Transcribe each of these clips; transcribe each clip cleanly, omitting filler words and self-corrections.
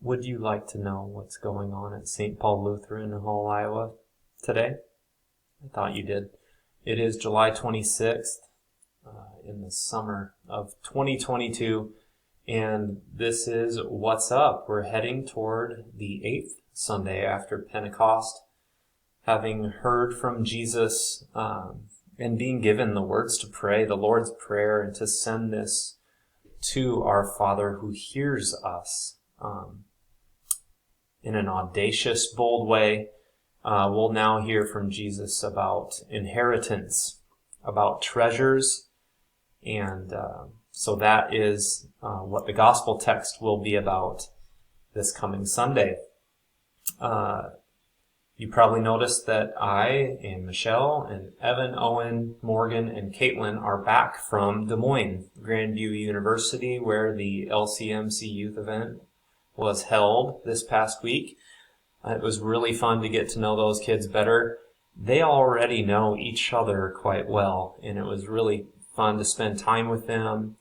Would you like to know what's going on at St. Paul Lutheran in Hall, Iowa today? I thought you did. It is July 26th in the summer of 2022, and this is What's Up. We're heading toward the 8th Sunday after Pentecost, having heard from Jesus and being given the words to pray, the Lord's Prayer, and to send this to our Father who hears us in an audacious, bold way. We'll now hear from Jesus about inheritance, about treasures, and so that is what the gospel text will be about this coming Sunday. You probably noticed that I and Michelle and Evan, Owen, Morgan, and Caitlin are back from Des Moines, Grandview University, where the LCMC youth event was held this past week. It was really fun to get to know those kids better. They already know each other quite well, and it was really fun to spend time with them,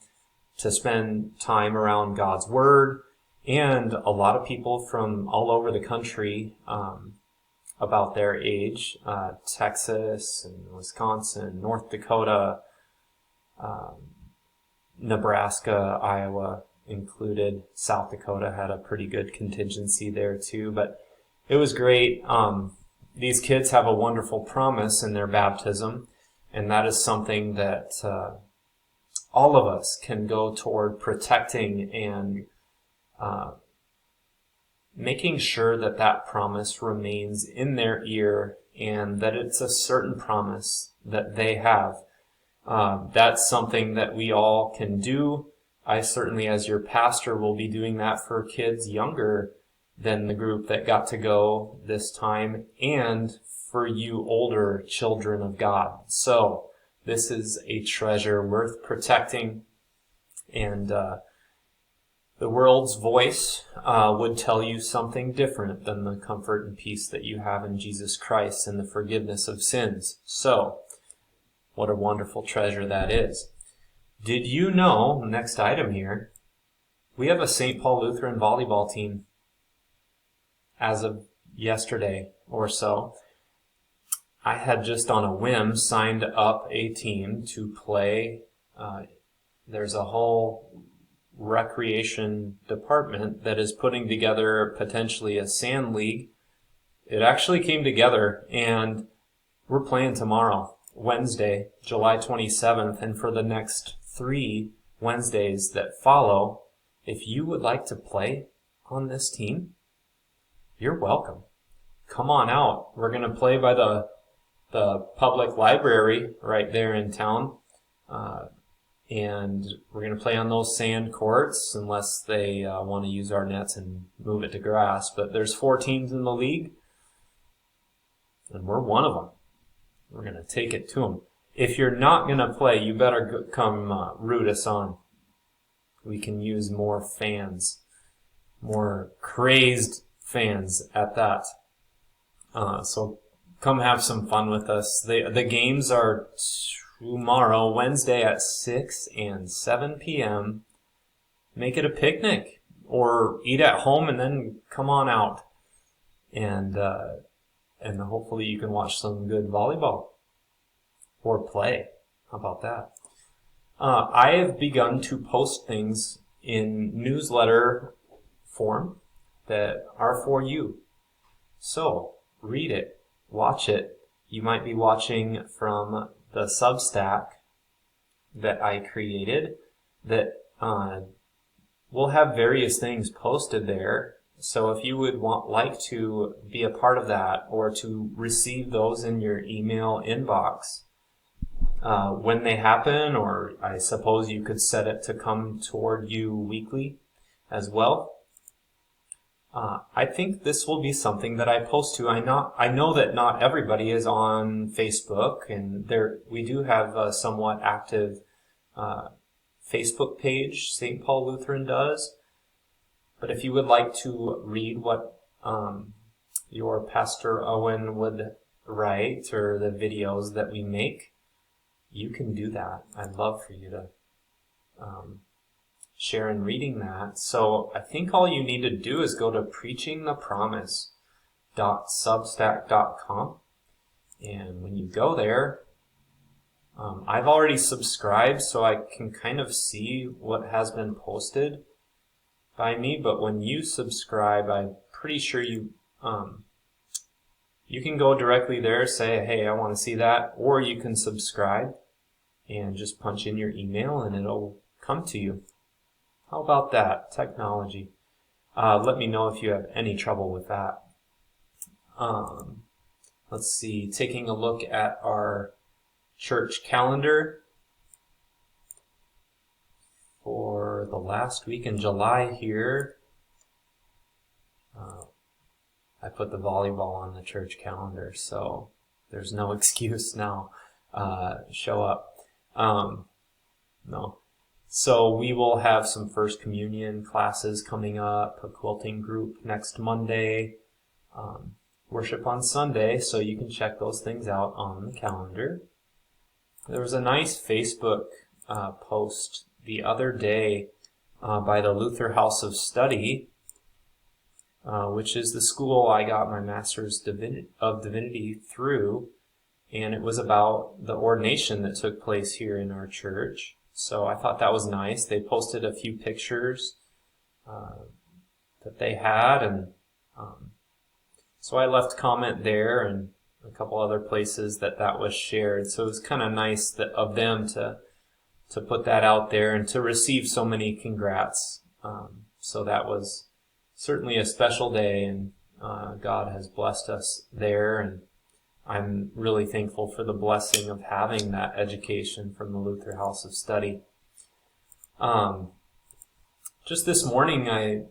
to spend time around God's Word, and a lot of people from all over the country about their age, Texas and Wisconsin, North Dakota, Nebraska, Iowa included. South Dakota had a pretty good contingency there too, but it was great. These kids have a wonderful promise in their baptism, and that is something that all of us can go toward protecting and making sure that that promise remains in their ear and that it's a certain promise that they have. That's something that we all can do. I certainly, as your pastor, will be doing that for kids younger than the group that got to go this time, and for you older children of God. So this is a treasure worth protecting, and the world's voice would tell you something different than the comfort and peace that you have in Jesus Christ and the forgiveness of sins. So, what a wonderful treasure that is. Did you know, next item here, we have a St. Paul Lutheran volleyball team as of yesterday or so. I had just on a whim signed up a team to play. There's a whole recreation department that is putting together potentially a sand league. It actually came together, and we're playing tomorrow, Wednesday, July 27th, and for the next 3 Wednesdays that follow. If you would like to play on this team, you're welcome. Come on out. We're going to play by the public library right there in town. And we're going to play on those sand courts unless they want to use our nets and move it to grass. But there's 4 teams in the league, and we're one of them. We're going to take it to them. If you're not going to play, you better come root us on. We can use more fans, more crazed fans at that. So come have some fun with us. The games are tomorrow, Wednesday at 6 and 7 p.m. Make it a picnic or eat at home and then come on out. And hopefully you can watch some good volleyball or play. How about that? I have begun to post things in newsletter form that are for you. So read it, watch it. You might be watching from the Substack that I created that will have various things posted there. So if you would like to be a part of that or to receive those in your email inbox when they happen, or I suppose you could set it to come toward you weekly as well. I think this will be something that I post to. I know that not everybody is on Facebook, and we do have a somewhat active Facebook page, St. Paul Lutheran does. But if you would like to read what your Pastor Owen would write or the videos that we make, you can do that. I'd love for you to Sharon reading that. So I think all you need to do is go to preachingthepromise.substack.com. And when you go there, I've already subscribed, so I can kind of see what has been posted by me. But when you subscribe, I'm pretty sure you can go directly there, say, hey, I want to see that, or you can subscribe and just punch in your email and it'll come to you. How about that? Technology. Let me know if you have any trouble with that. Let's see, taking a look at our church calendar for the last week in July here. I put the volleyball on the church calendar, so there's no excuse now. Show up. No. So we will have some First Communion classes coming up, a quilting group next Monday, worship on Sunday, so you can check those things out on the calendar. There was a nice Facebook post the other day by the Luther House of Study, which is the school I got my Master's of Divinity through, and it was about the ordination that took place here in our church. So I thought that was nice. They posted a few pictures that they had, and so I left comment there and a couple other places that was shared. So it was kind of nice of them to put that out there and to receive so many congrats. So that was certainly a special day, and God has blessed us there, and I'm really thankful for the blessing of having that education from the Luther House of Study. Just this morning I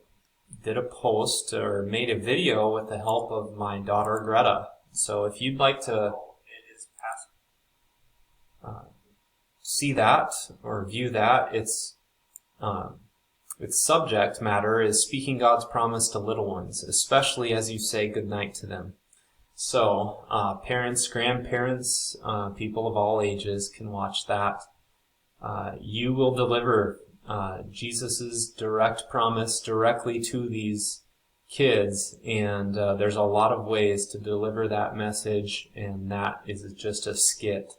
did a post or made a video with the help of my daughter Greta. So if you'd like to see that or view that, its subject matter is speaking God's promise to little ones, especially as you say goodnight to them. So parents, grandparents, people of all ages can watch that. You will deliver Jesus' direct promise directly to these kids, and there's a lot of ways to deliver that message, and that is just a skit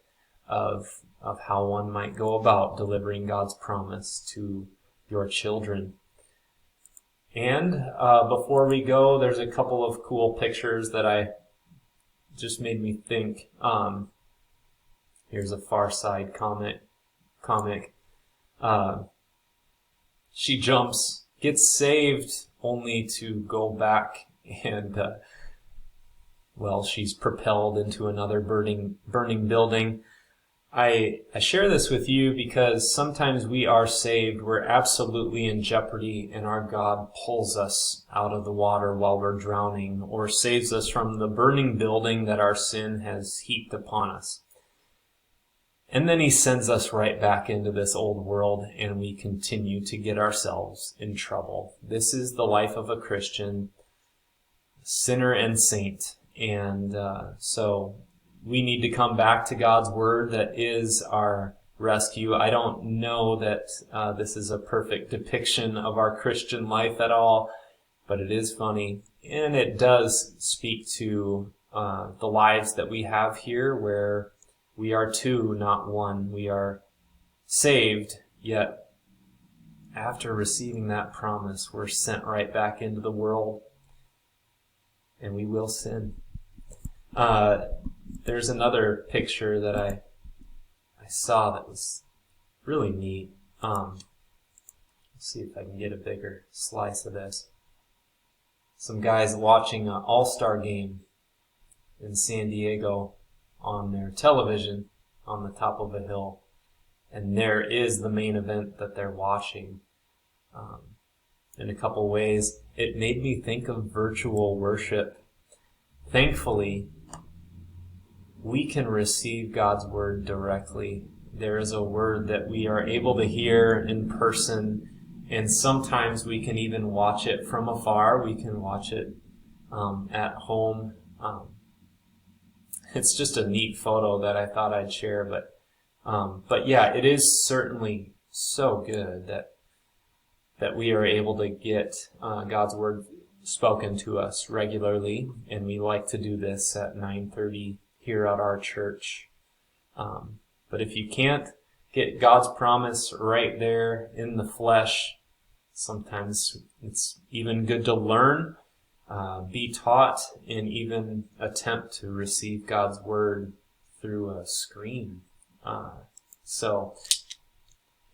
of how one might go about delivering God's promise to your children. And before we go, there's a couple of cool pictures that I just made me think. Here's a Far Side comic. She jumps, gets saved, only to go back and, she's propelled into another burning building. I share this with you because sometimes we are saved, we're absolutely in jeopardy, and our God pulls us out of the water while we're drowning, or saves us from the burning building that our sin has heaped upon us. And then He sends us right back into this old world, and we continue to get ourselves in trouble. This is the life of a Christian, sinner and saint. And so we need to come back to God's Word that is our rescue. I don't know that this is a perfect depiction of our Christian life at all, but it is funny. And it does speak to the lives that we have here, where we are two, not one. We are saved, yet after receiving that promise, we're sent right back into the world, and we will sin. There's another picture that I saw that was really neat. Let's see if I can get a bigger slice of this. Some guys watching an all-star game in San Diego on their television on the top of a hill, and there is the main event that they're watching. In a couple ways, it made me think of virtual worship. Thankfully, we can receive God's Word directly. There is a Word that we are able to hear in person, and sometimes we can even watch it from afar. We can watch it at home. It's just a neat photo that I thought I'd share, but yeah, it is certainly so good that that we are able to get God's word spoken to us regularly, and we like to do this at 9:30 here at our church. But if you can't get God's promise right there in the flesh, sometimes it's even good to learn, be taught, and even attempt to receive God's word through a screen.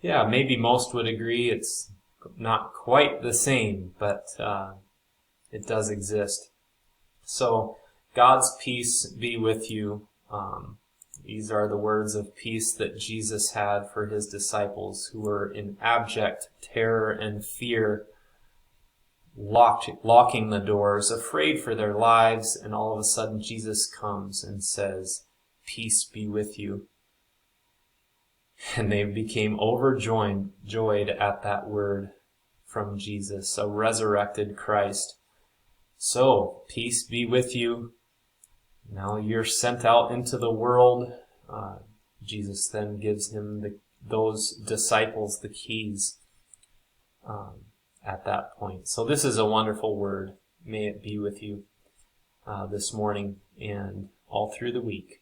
Maybe most would agree it's not quite the same, but it does exist. So, God's peace be with you. These are the words of peace that Jesus had for his disciples who were in abject terror and fear, locking the doors, afraid for their lives, and all of a sudden Jesus comes and says, "Peace be with you." And they became overjoyed at that word from Jesus, a resurrected Christ. So, peace be with you. Now you're sent out into the world. Jesus then gives him those disciples the keys at that point. So this is a wonderful word. May it be with you this morning and all through the week.